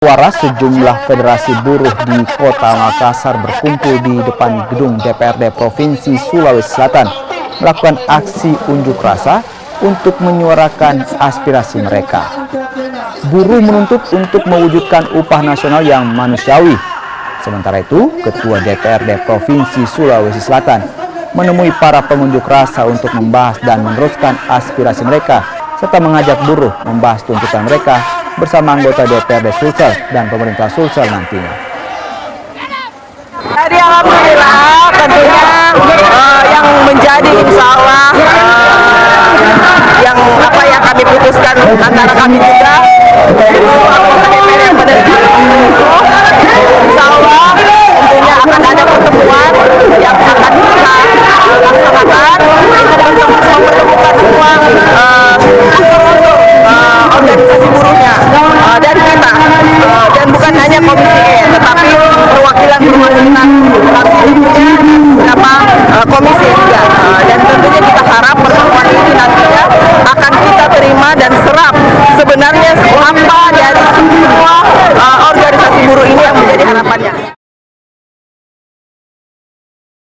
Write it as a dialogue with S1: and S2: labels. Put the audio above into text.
S1: Suara sejumlah federasi buruh di Kota Makassar berkumpul di depan gedung DPRD Provinsi Sulawesi Selatan melakukan aksi unjuk rasa untuk menyuarakan aspirasi mereka. Buruh menuntut untuk mewujudkan upah nasional yang manusiawi. Sementara itu, Ketua DPRD Provinsi Sulawesi Selatan menemui para pengunjuk rasa untuk membahas dan meneruskan aspirasi mereka serta mengajak buruh membahas tuntutan mereka bersama anggota DPRD Sulsel dan pemerintah Sulsel nantinya.
S2: Jadi alhamdulillah tentunya yang menjadi insya Allah yang kami putuskan antara kami juga itu